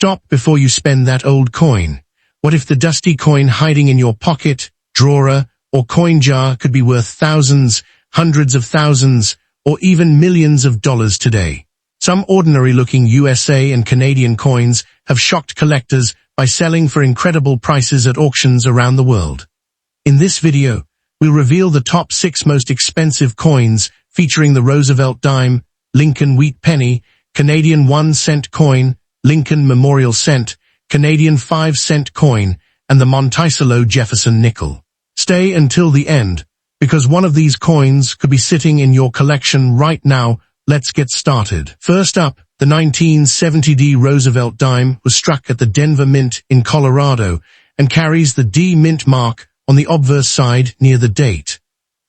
stop before you spend that old coin. What if the dusty coin hiding in your pocket, drawer, or coin jar could be worth thousands, hundreds of thousands, or even millions of dollars today? Some ordinary-looking USA and Canadian coins have shocked collectors by selling for incredible prices at auctions around the world. In this video, we'll reveal the top 6 most expensive coins featuring the Roosevelt Dime, Lincoln Wheat Penny, Canadian 1-cent coin, Lincoln Memorial Cent, Canadian 5-cent coin, and the Monticello Jefferson nickel. Stay until the end, because one of these coins could be sitting in your collection right now. Let's get started. First up, the 1970 Roosevelt Dime was struck at the Denver Mint in Colorado and carries the D Mint mark on the obverse side near the date.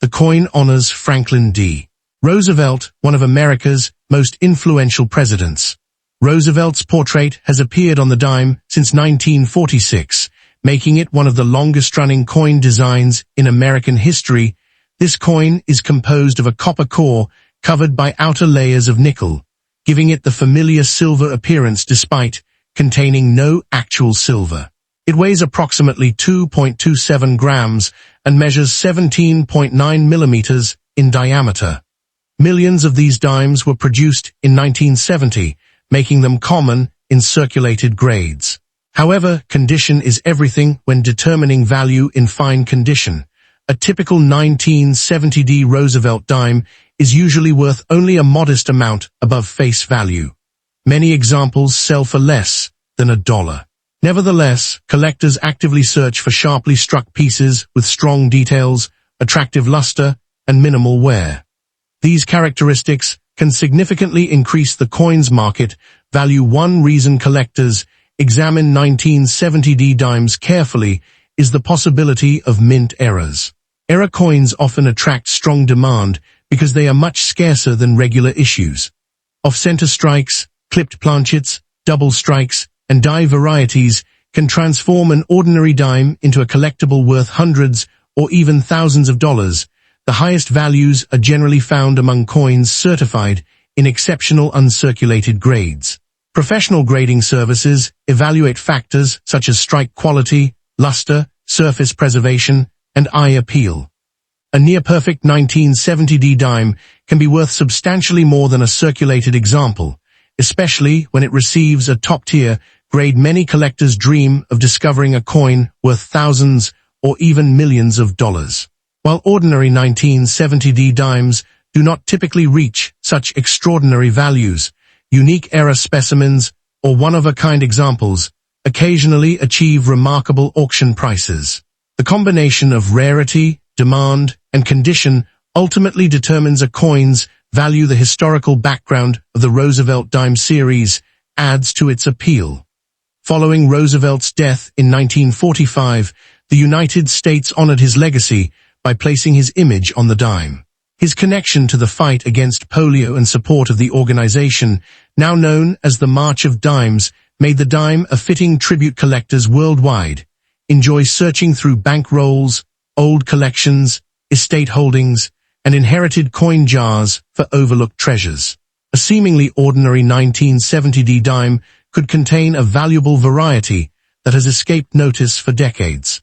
The coin honors Franklin D. Roosevelt, one of America's most influential presidents. Roosevelt's portrait has appeared on the dime since 1946, making it one of the longest-running coin designs in American history. This coin is composed of a copper core covered by outer layers of nickel, giving it the familiar silver appearance despite containing no actual silver. It weighs approximately 2.27 grams and measures 17.9 millimeters in diameter. Millions of these dimes were produced in 1970, making them common in circulated grades. However, condition is everything when determining value in fine condition. A typical 1970 Roosevelt dime is usually worth only a modest amount above face value. Many examples sell for less than $1. Nevertheless, collectors actively search for sharply struck pieces with strong details, attractive luster, and minimal wear. These characteristics can significantly increase the coin's market value. One reason collectors examine 1970 dimes carefully is the possibility of mint errors. Error coins often attract strong demand because they are much scarcer than regular issues. Off-center strikes, clipped planchets, double strikes, and die varieties can transform an ordinary dime into a collectible worth hundreds or even thousands of dollars. The highest values are generally found among coins certified in exceptional uncirculated grades. Professional grading services evaluate factors such as strike quality, luster, surface preservation, and eye appeal. A near-perfect 1970 dime can be worth substantially more than a circulated example, especially when it receives a top-tier grade. Many collectors dream of discovering a coin worth thousands or even millions of dollars. While ordinary 1970 dimes do not typically reach such extraordinary values, unique error specimens or one-of-a-kind examples occasionally achieve remarkable auction prices. The combination of rarity, demand, and condition ultimately determines a coin's value. The historical background of the Roosevelt Dime series adds to its appeal. Following Roosevelt's death in 1945, the United States honored his legacy by placing his image on the dime. His connection to the fight against polio and support of the organization, now known as the March of Dimes, made the dime a fitting tribute. Collectors worldwide enjoy searching through bank rolls, old collections, estate holdings, and inherited coin jars for overlooked treasures. A seemingly ordinary 1970 dime could contain a valuable variety that has escaped notice for decades.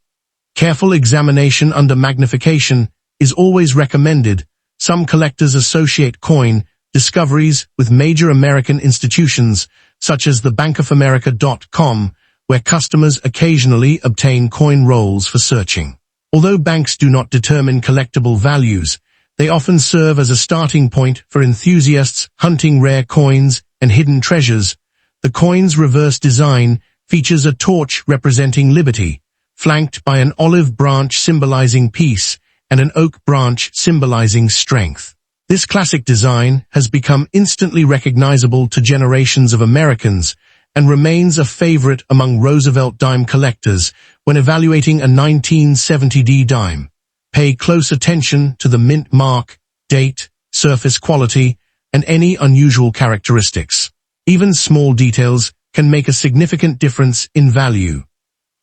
Careful examination under magnification is always recommended. Some collectors associate coin discoveries with major American institutions, such as the bankofamerica.com, where customers occasionally obtain coin rolls for searching. Although banks do not determine collectible values, they often serve as a starting point for enthusiasts hunting rare coins and hidden treasures. The coin's reverse design features a torch representing liberty, flanked by an olive branch symbolizing peace and an oak branch symbolizing strength. This classic design has become instantly recognizable to generations of Americans and remains a favorite among Roosevelt dime collectors. When evaluating a 1970 dime, pay close attention to the mint mark, date, surface quality, and any unusual characteristics. Even small details can make a significant difference in value.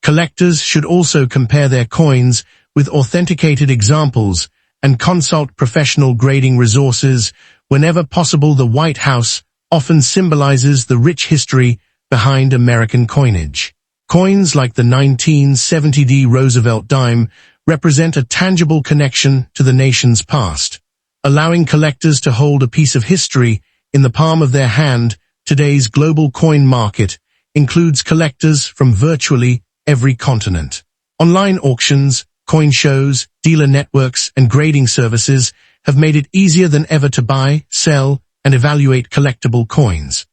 Collectors should also compare their coins with authenticated examples and consult professional grading resources whenever possible. The White House often symbolizes the rich history behind American coinage. Coins like the 1970 Roosevelt dime represent a tangible connection to the nation's past, allowing collectors to hold a piece of history in the palm of their hand. Today's global coin market includes collectors from virtually every continent. Online auctions, coin shows, dealer networks, and grading services have made it easier than ever to buy, sell, and evaluate collectible coins.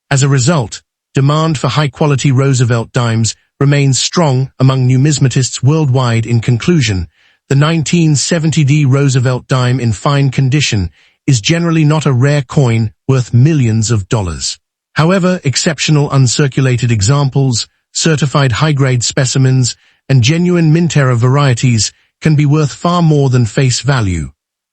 As a result, demand for high-quality Roosevelt dimes remains strong among numismatists worldwide. In conclusion, the 1970 Roosevelt dime in fine condition is generally not a rare coin worth millions of dollars. However, exceptional uncirculated examples, certified high-grade specimens, and genuine mint-era varieties can be worth far more than face value.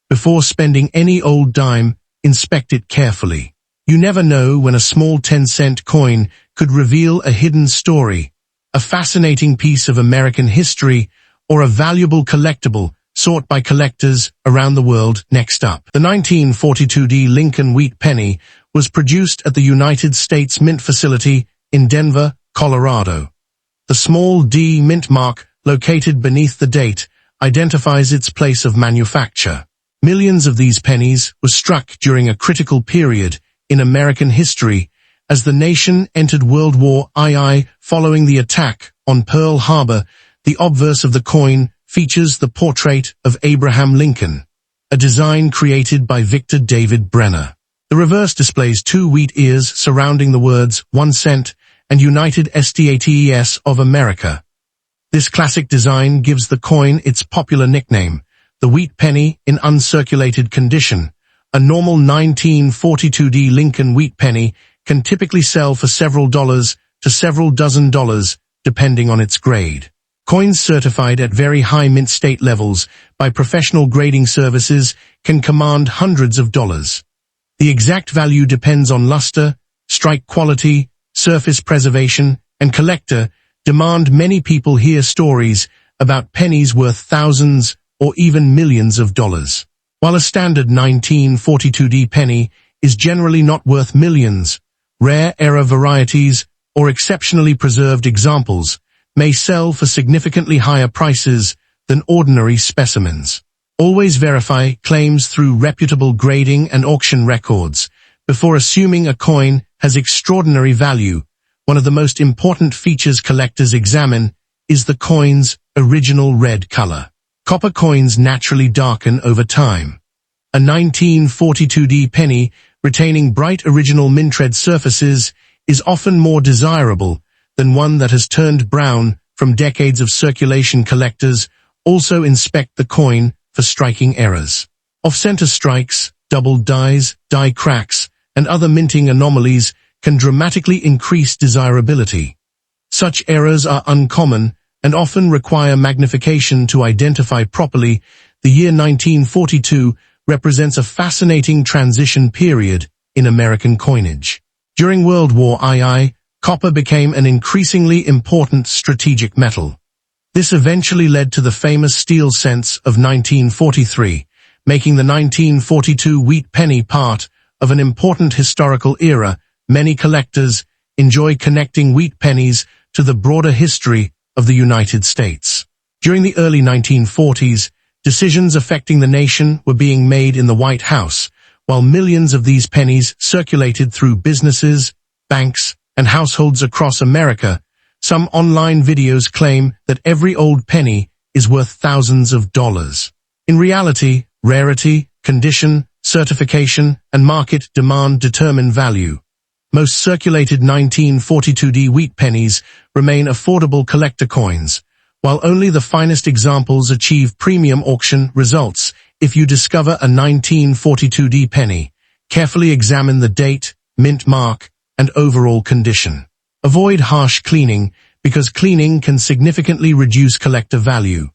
Before spending any old dime, inspect it carefully. You never know when a small 10-cent coin could reveal a hidden story, a fascinating piece of American history, or a valuable collectible sought by collectors around the world. Next up, the 1942 Lincoln wheat penny was produced at the United States Mint Facility in Denver, Colorado. The small D mint mark located beneath the date identifies its place of manufacture. Millions of these pennies were struck during a critical period in American history as the nation entered World War II following the attack on Pearl Harbor. The obverse of the coin features the portrait of Abraham Lincoln, a design created by Victor David Brenner. The reverse displays two wheat ears surrounding the words 1 cent and United States of America. This classic design gives the coin its popular nickname, the wheat penny. In uncirculated condition, a normal 1942 Lincoln wheat penny can typically sell for several dollars to several dozen dollars, depending on its grade. Coins certified at very high mint state levels by professional grading services can command hundreds of dollars. The exact value depends on luster, strike quality, surface preservation, and collector demand. Many people hear stories about pennies worth thousands or even millions of dollars. While a standard 1942 penny is generally not worth millions, rare era varieties or exceptionally preserved examples may sell for significantly higher prices than ordinary specimens. Always verify claims through reputable grading and auction records before assuming a coin has extraordinary value. One of the most important features collectors examine is the coin's original red color. Copper coins naturally darken over time. A 1942 penny retaining bright original mint red surfaces is often more desirable than one that has turned brown from decades of circulation. Collectors also inspect the coin for striking errors. Off-center strikes, doubled dies, die cracks, and other minting anomalies can dramatically increase desirability. Such errors are uncommon and often require magnification to identify properly. The year 1942 represents a fascinating transition period in American coinage. During World War II, copper became an increasingly important strategic metal. This eventually led to the famous steel cents of 1943, making the 1942 wheat penny part of an important historical era. Many collectors enjoy connecting wheat pennies to the broader history of the United States. During the early 1940s, decisions affecting the nation were being made in the White House, while millions of these pennies circulated through businesses, banks, and households across America. Some online videos claim that every old penny is worth thousands of dollars. In reality, rarity, condition, certification, and market demand determine value. Most circulated 1942 wheat pennies remain affordable collector coins, while only the finest examples achieve premium auction results. If you discover a 1942 penny, carefully examine the date, mint mark, and overall condition. Avoid harsh cleaning, because cleaning can significantly reduce collector value.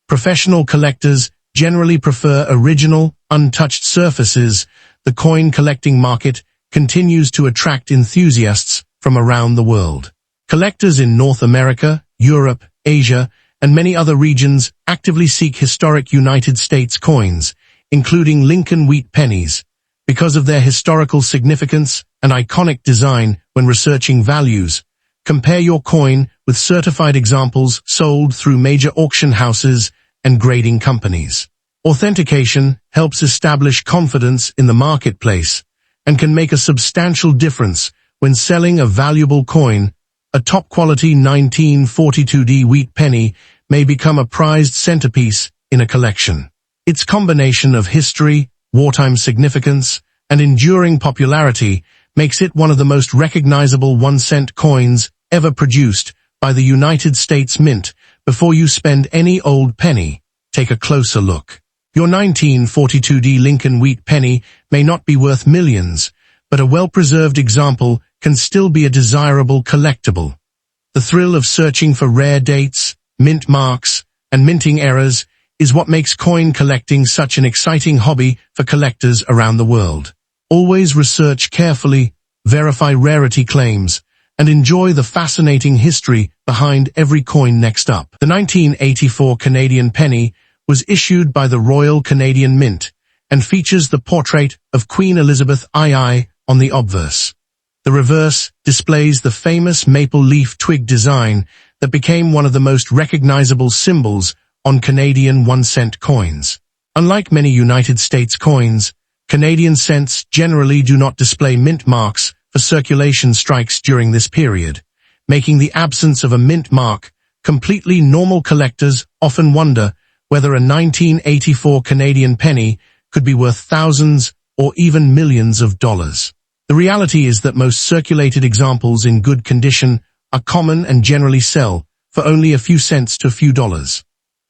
Professional collectors generally prefer original, untouched surfaces. The coin collecting market continues to attract enthusiasts from around the world. Collectors in North America, Europe, Asia, and many other regions actively seek historic United States coins, including Lincoln wheat pennies, because of their historical significance and iconic design. When researching values, compare your coin with certified examples sold through major auction houses and grading companies. Authentication helps establish confidence in the marketplace and can make a substantial difference when selling a valuable coin. A top-quality 1942D wheat penny may become a prized centerpiece in a collection. Its combination of history, wartime significance, and enduring popularity makes it one of the most recognizable 1-cent coins ever produced by the United States Mint. Before you spend any old penny, take a closer look. Your 1942D Lincoln wheat penny may not be worth millions, but a well-preserved example can still be a desirable collectible. The thrill of searching for rare dates, mint marks, and minting errors is what makes coin collecting such an exciting hobby for collectors around the world. Always research carefully, verify rarity claims, and enjoy the fascinating history behind every coin next up. The 1984 Canadian penny was issued by the Royal Canadian Mint and features the portrait of Queen Elizabeth II on the obverse. The reverse displays the famous maple leaf twig design that became one of the most recognizable symbols on Canadian 1-cent coins. Unlike many United States coins, Canadian cents generally do not display mint marks for circulation strikes during this period, making the absence of a mint mark completely normal. Collectors often wonder whether a 1984 Canadian penny could be worth thousands or even millions of dollars. The reality is that most circulated examples in good condition are common and generally sell for only a few cents to a few dollars.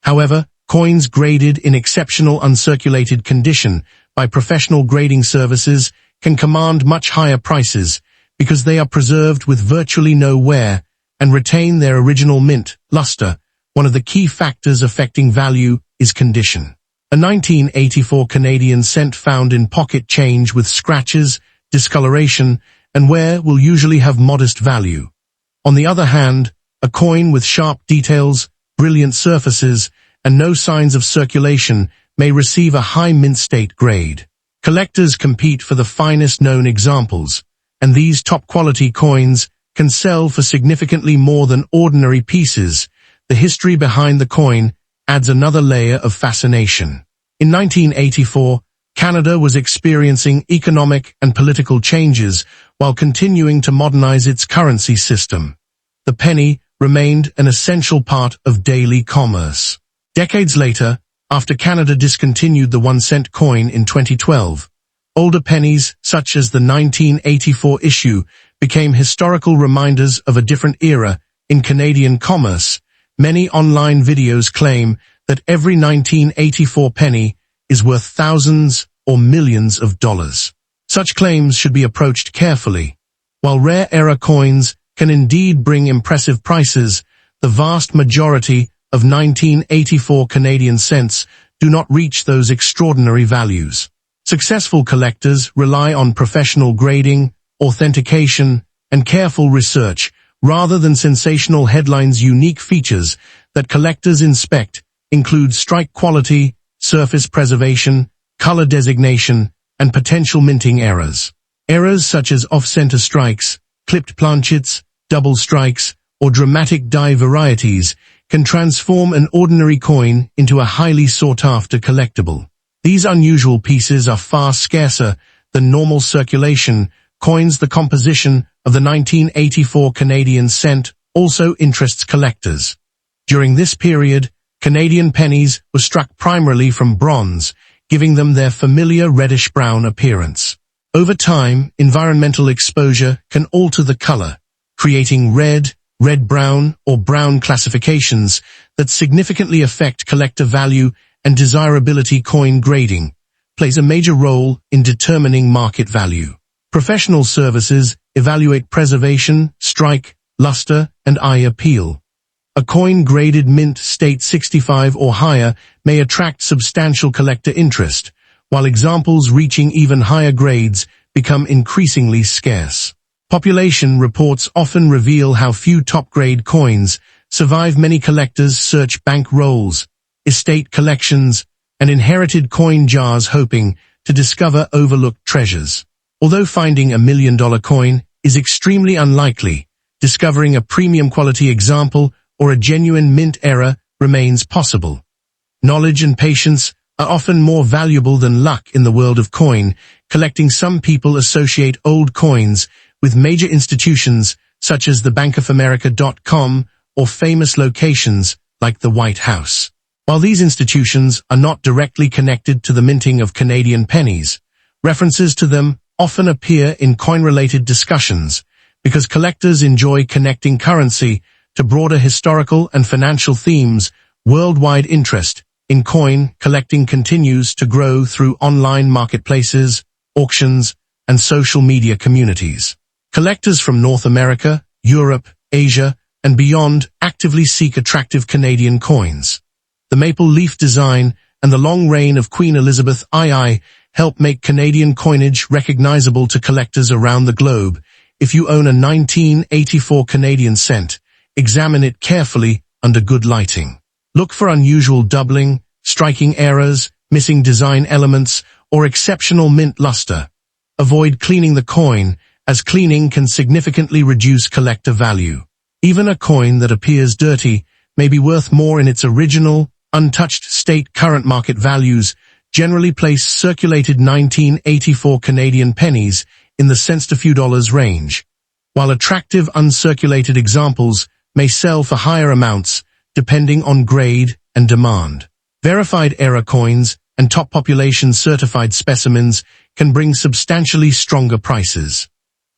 However, coins graded in exceptional uncirculated condition by professional grading services can command much higher prices because they are preserved with virtually no wear and retain their original mint luster. One of the key factors affecting value is condition. A 1984 Canadian cent found in pocket change with scratches, discoloration, and wear will usually have modest value. On the other hand, a coin with sharp details, brilliant surfaces, and no signs of circulation may receive a high mint state grade. Collectors compete for the finest known examples, and these top-quality coins can sell for significantly more than ordinary pieces. The history behind the coin adds another layer of fascination. In 1984, Canada was experiencing economic and political changes while continuing to modernize its currency system. The penny remained an essential part of daily commerce. Decades later, after Canada discontinued the 1-cent coin in 2012, older pennies, such as the 1984 issue, became historical reminders of a different era in Canadian commerce. Many online videos claim that every 1984 penny is worth thousands or millions of dollars. Such claims should be approached carefully. While rare era coins can indeed bring impressive prices, the vast majority of 1984 Canadian cents do not reach those extraordinary values. Successful collectors rely on professional grading, authentication, and careful research rather than sensational headlines. Unique features that collectors inspect include strike quality, surface preservation, color designation, and potential minting errors. Errors such as off-center strikes, clipped planchets, double strikes, or dramatic die varieties can transform an ordinary coin into a highly sought-after collectible. These unusual pieces are far scarcer than normal circulation coins. The composition of the 1984 Canadian cent also interests collectors. During this period, Canadian pennies were struck primarily from bronze, giving them their familiar reddish-brown appearance. Over time, environmental exposure can alter the color, creating red, red-brown, or brown classifications that significantly affect collector value and desirability. Coin grading plays a major role in determining market value. Professional services evaluate preservation, strike, luster, and eye appeal. A coin graded mint state 65 or higher may attract substantial collector interest, while examples reaching even higher grades become increasingly scarce. Population reports often reveal how few top-grade coins survive. Many collectors search bank rolls, estate collections, and inherited coin jars hoping to discover overlooked treasures. Although finding $1 million coin is extremely unlikely, discovering a premium quality example or a genuine mint error remains possible. Knowledge and patience are often more valuable than luck in the world of coin collecting. Some people associate old coins with major institutions such as the bankofamerica.com or famous locations like the White House. While these institutions are not directly connected to the minting of Canadian pennies, references to them often appear in coin-related discussions because collectors enjoy connecting currency to broader historical and financial themes. Worldwide interest in coin collecting continues to grow through online marketplaces, auctions, and social media communities. Collectors from North America, Europe, Asia, and beyond actively seek attractive Canadian coins. The maple leaf design and the long reign of Queen Elizabeth II help make Canadian coinage recognizable to collectors around the globe. If you own a 1984 Canadian cent, examine it carefully under good lighting. Look for unusual doubling, striking errors, missing design elements, or exceptional mint luster. Avoid cleaning the coin, as cleaning can significantly reduce collector value. Even a coin that appears dirty may be worth more in its original, untouched state. Current market values generally place circulated 1984 Canadian pennies in the cents to few dollars range, while attractive uncirculated examples may sell for higher amounts depending on grade and demand. Verified error coins and top population certified specimens can bring substantially stronger prices.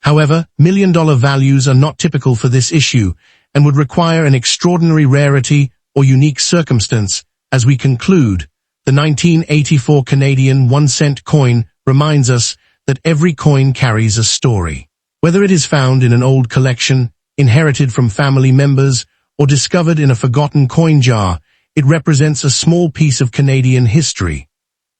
However, million-dollar values are not typical for this issue and would require an extraordinary rarity or unique circumstance. As we conclude, the 1984 Canadian 1-cent coin reminds us that every coin carries a story. Whether it is found in an old collection, inherited from family members, or discovered in a forgotten coin jar, it represents a small piece of Canadian history.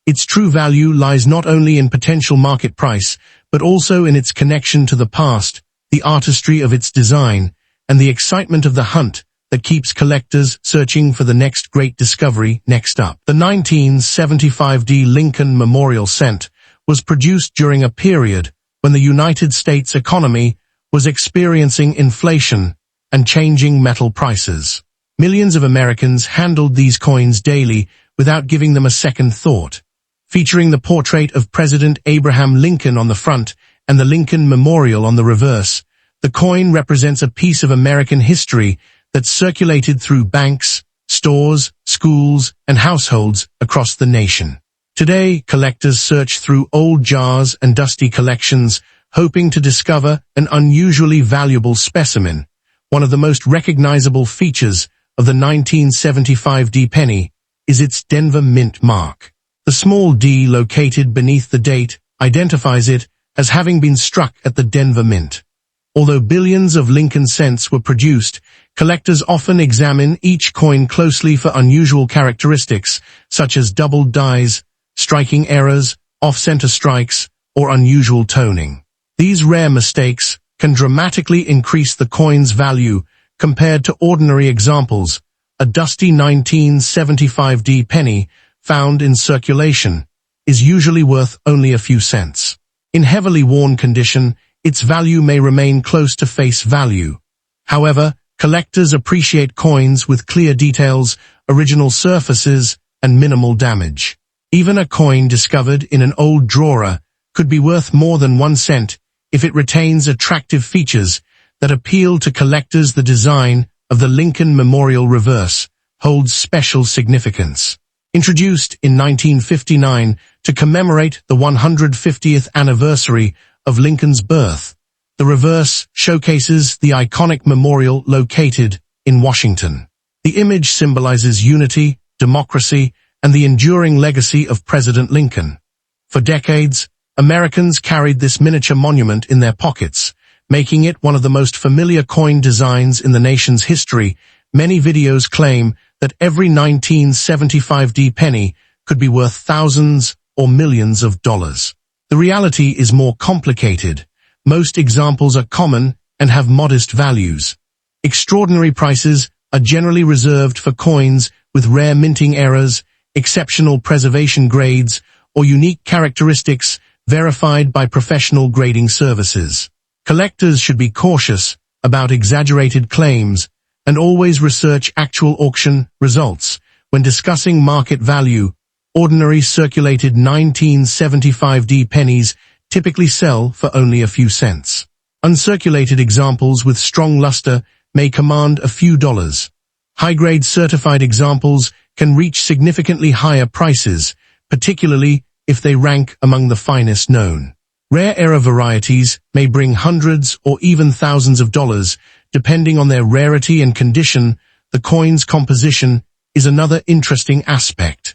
Its true value lies not only in potential market price, but also in its connection to the past, the artistry of its design, and the excitement of the hunt that keeps collectors searching for the next great discovery. Next up, the 1975 Lincoln Memorial Cent was produced during a period when the United States economy was experiencing inflation and changing metal prices. Millions of Americans handled these coins daily without giving them a second thought. Featuring the portrait of President Abraham Lincoln on the front and the Lincoln Memorial on the reverse, the coin represents a piece of American history that circulated through banks, stores, schools, and households across the nation. Today, collectors search through old jars and dusty collections, hoping to discover an unusually valuable specimen. One of the most recognizable features of the 1975 D penny is its Denver Mint mark. The small D located beneath the date identifies it as having been struck at the Denver Mint. Although billions of Lincoln cents were produced, collectors often examine each coin closely for unusual characteristics such as doubled dies, striking errors, off-center strikes, or unusual toning. These rare mistakes can dramatically increase the coin's value compared to ordinary examples. A dusty 1975 D penny found in circulation is usually worth only a few cents. In heavily worn condition, its value may remain close to face value. However, collectors appreciate coins with clear details, original surfaces, and minimal damage. Even a coin discovered in an old drawer could be worth more than 1 cent if it retains attractive features that appeal to collectors. The design of the Lincoln Memorial reverse holds special significance. Introduced in 1959 to commemorate the 150th anniversary of Lincoln's birth, the reverse showcases the iconic memorial located in Washington. The image symbolizes unity, democracy, and the enduring legacy of President Lincoln. For decades, Americans carried this miniature monument in their pockets, making it one of the most familiar coin designs in the nation's history. Many videos claim that every 1975 D penny could be worth thousands or millions of dollars. The reality is more complicated. Most examples are common and have modest values. Extraordinary prices are generally reserved for coins with rare minting errors, exceptional preservation grades, or unique characteristics verified by professional grading services. Collectors should be cautious about exaggerated claims, and always research actual auction results. When discussing market value, ordinary circulated 1975D pennies typically sell for only a few cents. Uncirculated examples with strong luster may command a few dollars. High-grade certified examples can reach significantly higher prices, particularly if they rank among the finest known. Rare era varieties may bring hundreds or even thousands of dollars, depending on their rarity and condition. The coin's composition is another interesting aspect.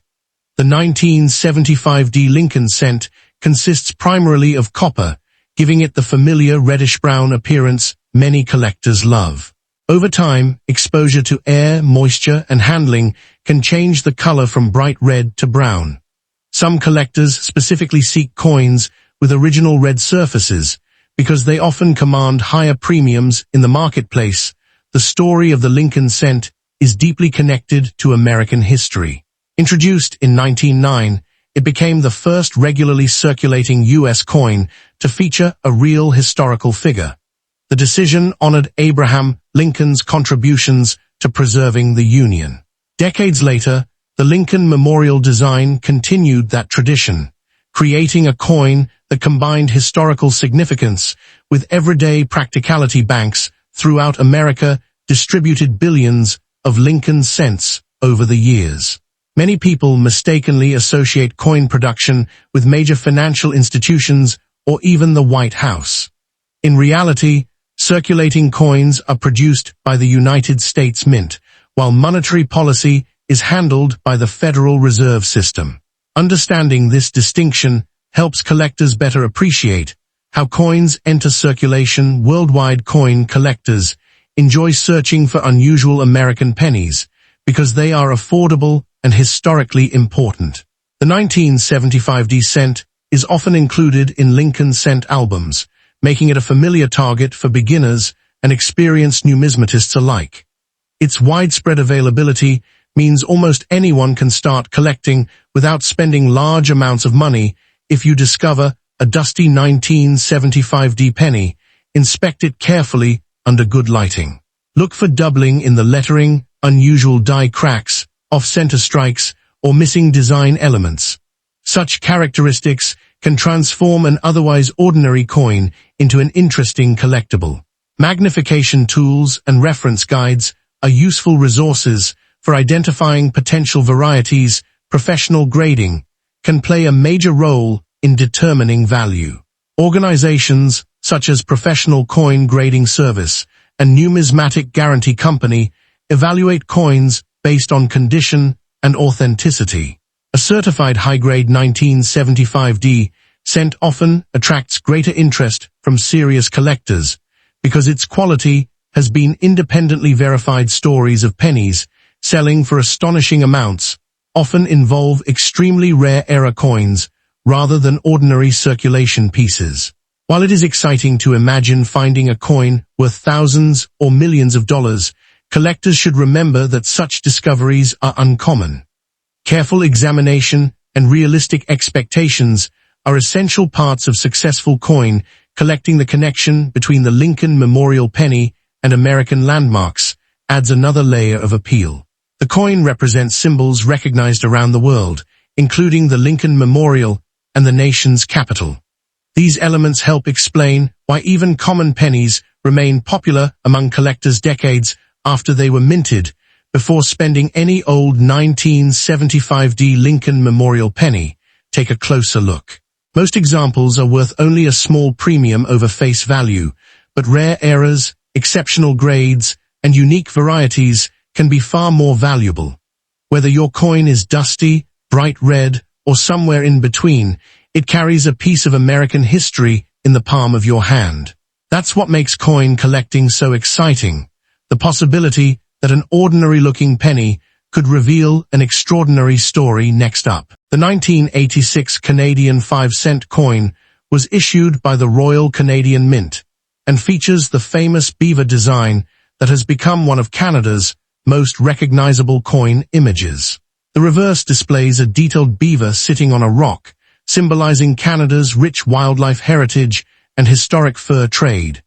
The 1975D Lincoln cent consists primarily of copper, giving it the familiar reddish-brown appearance many collectors love. Over time, exposure to air, moisture, and handling can change the color from bright red to brown. Some collectors specifically seek coins with original red surfaces because they often command higher premiums in the marketplace. The story of the Lincoln cent is deeply connected to American history. Introduced in 1909, it became the first regularly circulating U.S. coin to feature a real historical figure. The decision honored Abraham Lincoln's contributions to preserving the Union. Decades later, the Lincoln Memorial design continued that tradition, creating a coin that combined historical significance with everyday practicality. Banks throughout America distributed billions of Lincoln cents over the years. Many people mistakenly associate coin production with major financial institutions or even the White House. In reality, circulating coins are produced by the United States Mint, while monetary policy is handled by the Federal Reserve System. Understanding this distinction helps collectors better appreciate how coins enter circulation. Worldwide coin collectors enjoy searching for unusual American pennies because they are affordable and historically important. The 1975D cent is often included in Lincoln cent albums, making it a familiar target for beginners and experienced numismatists alike. Its widespread availability means almost anyone can start collecting without spending large amounts of money. If you discover a dusty 1975D penny, inspect it carefully under good lighting. Look for doubling in the lettering, unusual die cracks, off-center strikes, or missing design elements. Such characteristics can transform an otherwise ordinary coin into an interesting collectible. Magnification tools and reference guides are useful resources for identifying potential varieties. Professional grading can play a major role in determining value. Organizations such as Professional Coin Grading Service and Numismatic Guarantee Company evaluate coins based on condition and authenticity. A certified high-grade 1975D cent often attracts greater interest from serious collectors because its quality has been independently verified. Stories of pennies selling for astonishing amounts often involve extremely rare era coins rather than ordinary circulation pieces. While it is exciting to imagine finding a coin worth thousands or millions of dollars, collectors should remember that such discoveries are uncommon. Careful examination and realistic expectations are essential parts of successful coin collecting. The connection between the Lincoln Memorial penny and American landmarks adds another layer of appeal. The coin represents symbols recognized around the world, including the Lincoln Memorial and the nation's capital. These elements help explain why even common pennies remain popular among collectors decades after they were minted. Before spending any old 1975D Lincoln Memorial penny, take a closer look. Most examples are worth only a small premium over face value, but rare eras, exceptional grades, and unique varieties can be far more valuable. Whether your coin is dusty, bright red, or somewhere in between, it carries a piece of American history in the palm of your hand. That's what makes coin collecting so exciting. The possibility that an ordinary-looking penny could reveal an extraordinary story. Next up, the 1986 Canadian 5-cent coin was issued by the Royal Canadian Mint and features the famous beaver design that has become one of Canada's most recognizable coin images. The reverse displays a detailed beaver sitting on a rock, symbolizing Canada's rich wildlife heritage and historic fur trade.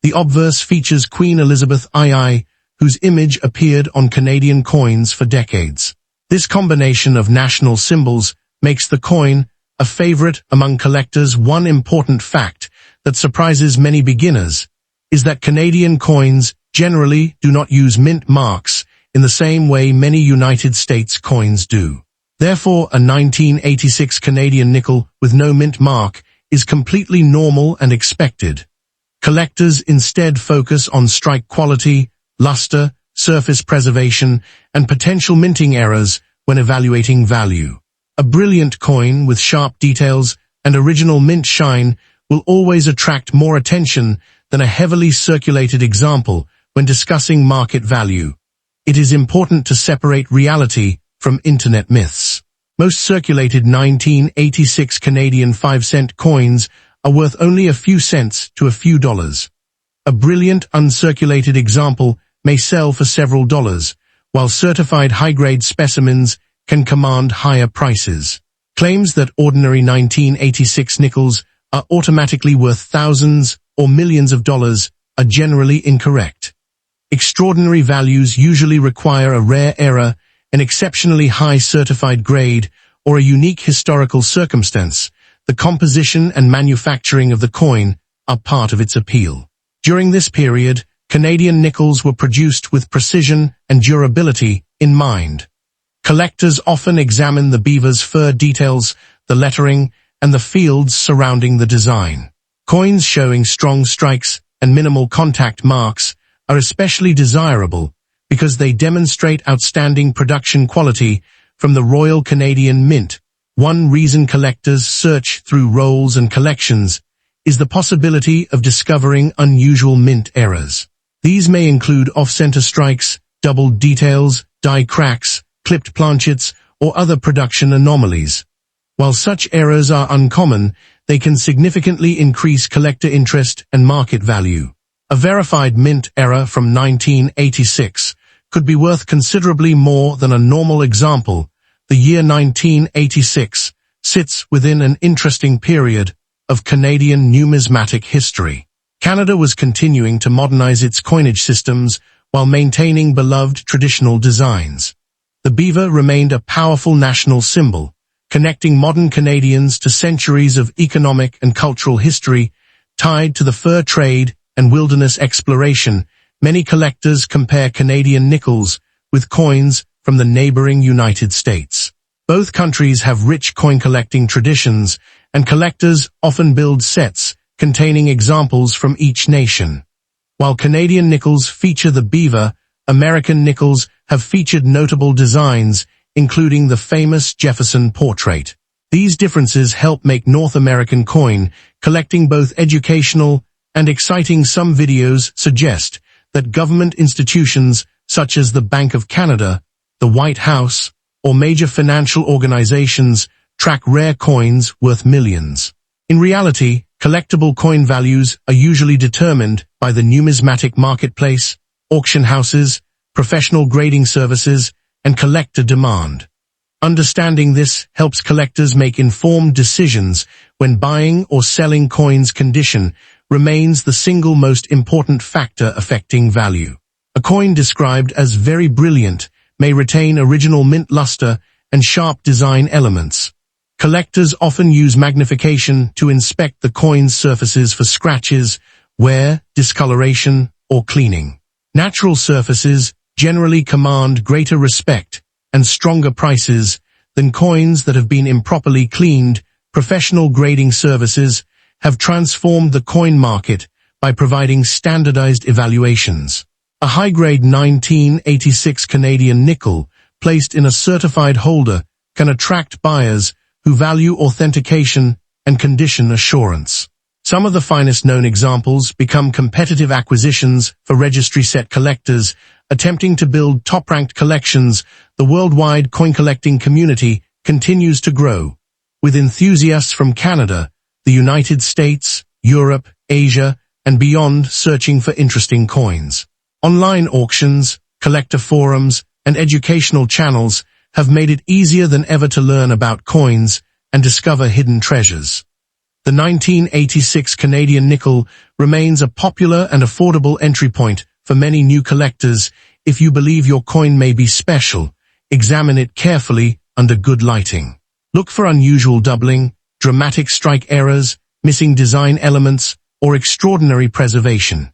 The obverse features Queen Elizabeth II, whose image appeared on Canadian coins for decades. This combination of national symbols makes the coin a favorite among collectors. One important fact that surprises many beginners is that Canadian coins generally do not use mint marks in the same way many United States coins do. Therefore, a 1986 Canadian nickel with no mint mark is completely normal and expected. Collectors instead focus on strike quality, luster, surface preservation, and potential minting errors when evaluating value. A brilliant coin with sharp details and original mint shine will always attract more attention than a heavily circulated example when discussing market value. It is important to separate reality from internet myths. Most circulated 1986 Canadian 5-cent coins are worth only a few cents to a few dollars. A brilliant uncirculated example may sell for several dollars, while certified high-grade specimens can command higher prices. Claims that ordinary 1986 nickels are automatically worth thousands or millions of dollars are generally incorrect. Extraordinary values usually require a rare error, an exceptionally high certified grade, or a unique historical circumstance. The composition and manufacturing of the coin are part of its appeal. During this period, Canadian nickels were produced with precision and durability in mind. Collectors often examine the beaver's fur details, the lettering, and the fields surrounding the design. Coins showing strong strikes and minimal contact marks are especially desirable because they demonstrate outstanding production quality from the Royal Canadian Mint. One reason collectors search through rolls and collections is the possibility of discovering unusual mint errors. These may include off-center strikes, doubled details, die cracks, clipped planchets, or other production anomalies. While such errors are uncommon, they can significantly increase collector interest and market value. A verified mint error from 1986 could be worth considerably more than a normal example. The year 1986 sits within an interesting period of Canadian numismatic history. Canada was continuing to modernize its coinage systems while maintaining beloved traditional designs. The beaver remained a powerful national symbol, connecting modern Canadians to centuries of economic and cultural history tied to the fur trade and wilderness exploration. Many collectors compare Canadian nickels with coins from the neighboring United States. Both countries have rich coin collecting traditions, and collectors often build sets containing examples from each nation. While Canadian nickels feature the beaver, American nickels have featured notable designs, including the famous Jefferson portrait. These differences help make North American coin collecting both educational and exciting. Some videos suggest that government institutions such as the Bank of Canada, the White House, or major financial organizations track rare coins worth millions. In reality, collectible coin values are usually determined by the numismatic marketplace, auction houses, professional grading services, and collector demand. Understanding this helps collectors make informed decisions when buying or selling coins. Condition remains the single most important factor affecting value. A coin described as very brilliant may retain original mint luster and sharp design elements. Collectors often use magnification to inspect the coin's surfaces for scratches, wear, discoloration, or cleaning. Natural surfaces generally command greater respect and stronger prices than coins that have been improperly cleaned. Professional grading services have transformed the coin market by providing standardized evaluations. A high-grade 1986 Canadian nickel placed in a certified holder can attract buyers who value authentication and condition assurance. Some of the finest known examples become competitive acquisitions for registry set collectors attempting to build top-ranked collections. The worldwide coin collecting community continues to grow, with enthusiasts from Canada, the United States, Europe, Asia, and beyond searching for interesting coins. Online auctions, collector forums, and educational channels have made it easier than ever to learn about coins and discover hidden treasures. The 1986 Canadian nickel remains a popular and affordable entry point for many new collectors. If you believe your coin may be special, examine it carefully under good lighting. Look for unusual doubling, dramatic strike errors, missing design elements, or extraordinary preservation.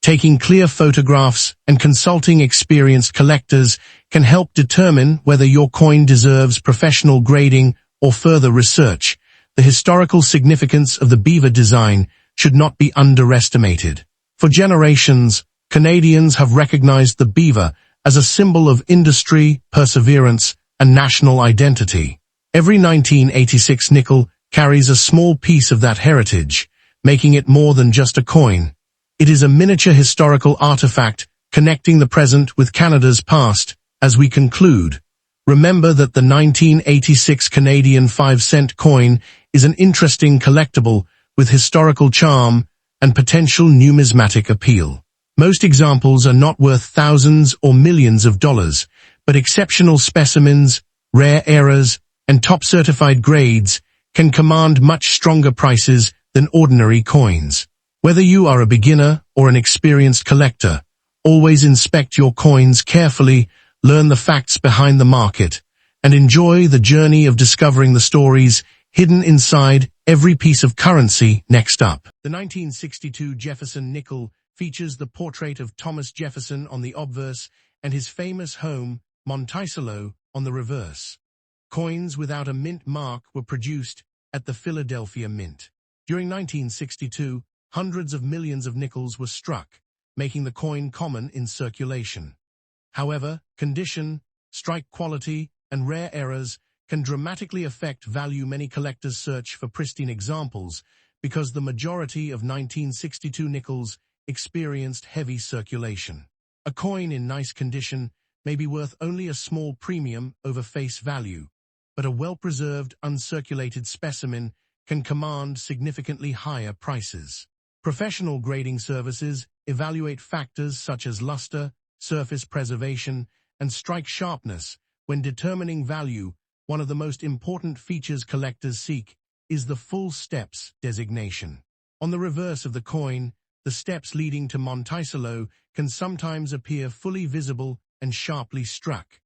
Taking clear photographs and consulting experienced collectors can help determine whether your coin deserves professional grading or further research. The historical significance of the beaver design should not be underestimated. For generations, Canadians have recognized the beaver as a symbol of industry, perseverance, and national identity. Every 1986 nickel carries a small piece of that heritage, making it more than just a coin. It is a miniature historical artifact connecting the present with Canada's past. As we conclude, remember that the 1986 Canadian 5-cent coin is an interesting collectible with historical charm and potential numismatic appeal. Most examples are not worth thousands or millions of dollars, but exceptional specimens, rare errors, and top-certified grades can command much stronger prices than ordinary coins. Whether you are a beginner or an experienced collector, always inspect your coins carefully, learn the facts behind the market, and enjoy the journey of discovering the stories hidden inside every piece of currency. Next up, the 1962 Jefferson nickel features the portrait of Thomas Jefferson on the obverse and his famous home, Monticello, on the reverse. Coins without a mint mark were produced at the Philadelphia Mint. During 1962, hundreds of millions of nickels were struck, making the coin common in circulation. However, condition, strike quality, and rare errors can dramatically affect value. Many collectors search for pristine examples because the majority of 1962 nickels experienced heavy circulation. A coin in nice condition may be worth only a small premium over face value, but a well-preserved, uncirculated specimen can command significantly higher prices. Professional grading services evaluate factors such as luster, surface preservation, and strike sharpness when determining value. One of the most important features collectors seek is the full steps designation. On the reverse of the coin, the steps leading to Monticello can sometimes appear fully visible and sharply struck.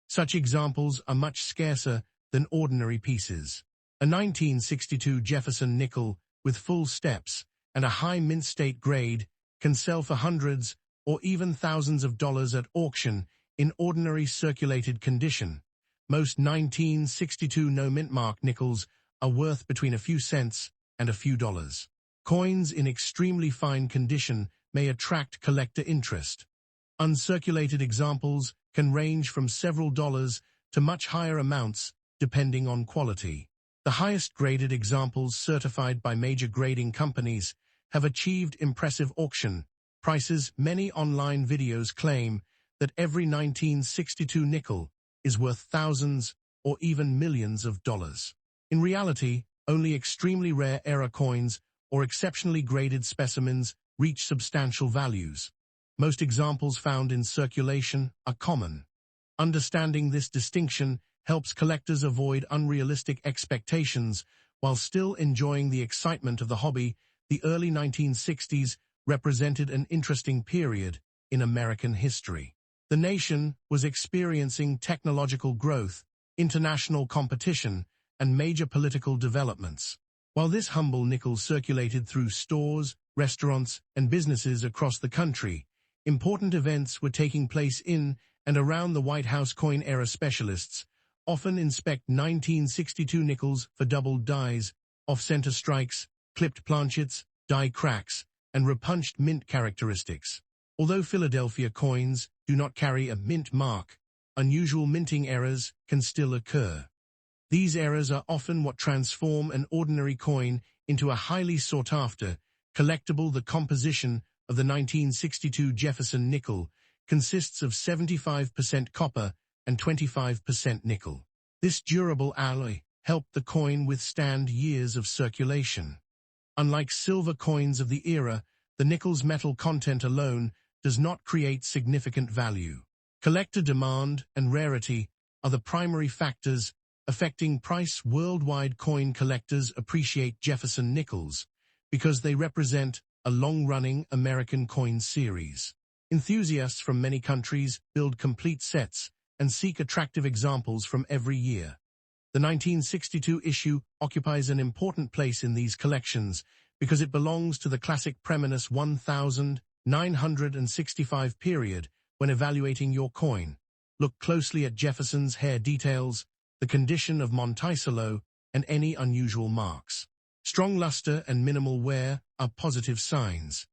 Such examples are much scarcer than ordinary pieces. A 1962 Jefferson nickel with full steps and a high mint state grade can sell for hundreds or even thousands of dollars at auction in ordinary circulated condition. Most 1962 no-mint mark nickels are worth between a few cents and a few dollars. Coins in extremely fine condition may attract collector interest. Uncirculated examples can range from several dollars to much higher amounts depending on quality. The highest graded examples certified by major grading companies have achieved impressive auction prices. Many online videos claim that every 1962 nickel is worth thousands or even millions of dollars. In reality, only extremely rare error coins or exceptionally graded specimens reach substantial values. Most examples found in circulation are common. Understanding this distinction helps collectors avoid unrealistic expectations while still enjoying the excitement of the hobby. The early 1960s represented an interesting period in American history. The nation was experiencing technological growth, international competition, and major political developments. While this humble nickel circulated through stores, restaurants, and businesses across the country, important events were taking place in and around the White House. Coin era specialists often inspect 1962 nickels for doubled dies, off-center strikes, clipped planchets, die cracks, and repunched mint characteristics. Although Philadelphia coins do not carry a mint mark, unusual minting errors can still occur. These errors are often what transform an ordinary coin into a highly sought-after collectible. The composition of the 1962 Jefferson nickel consists of 75% copper and 25% nickel. This durable alloy helped the coin withstand years of circulation. Unlike silver coins of the era, the nickel's metal content alone does not create significant value. Collector demand and rarity are the primary factors affecting price. Worldwide coin collectors appreciate Jefferson nickels because they represent a long-running American coin series. Enthusiasts from many countries build complete sets and seek attractive examples from every year. The 1962 issue occupies an important place in these collections because it belongs to the classic Preminus 1965 period. When evaluating your coin, look closely at Jefferson's hair details, the condition of Monticello, and any unusual marks. Strong luster and minimal wear are positive signs.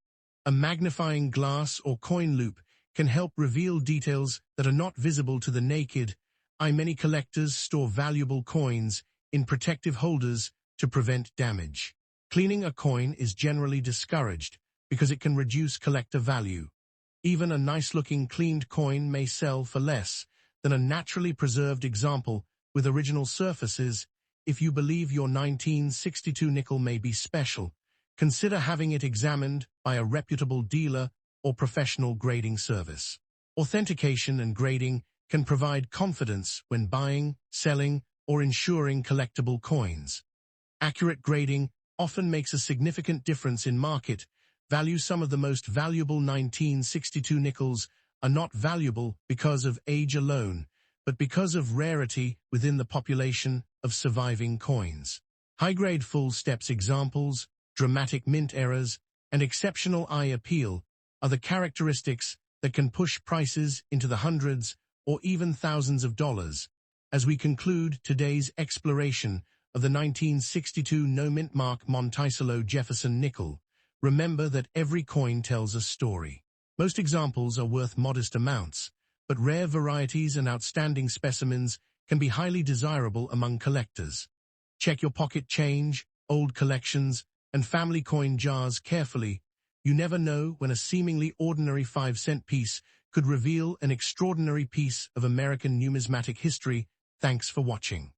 A magnifying glass or coin loop can help reveal details that are not visible to the naked eye. Many collectors store valuable coins in protective holders to prevent damage. Cleaning a coin is generally discouraged because it can reduce collector value. Even a nice-looking cleaned coin may sell for less than a naturally preserved example with original surfaces. If you believe your 1962 nickel may be special, consider having it examined by a reputable dealer or professional grading service. Authentication and grading can provide confidence when buying, selling, or insuring collectible coins. Accurate grading often makes a significant difference in market value. Some of the most valuable 1962 nickels are not valuable because of age alone, but because of rarity within the population of surviving coins. High-grade full steps examples, dramatic mint errors, and exceptional eye appeal are the characteristics that can push prices into the hundreds or even thousands of dollars. As we conclude today's exploration of the 1962 no-mint mark Monticello Jefferson nickel, remember that every coin tells a story. Most examples are worth modest amounts, but rare varieties and outstanding specimens can be highly desirable among collectors. Check your pocket change, old collections, and family coin jars carefully. You never know when a seemingly ordinary 5-cent piece could reveal an extraordinary piece of American numismatic history. Thanks for watching.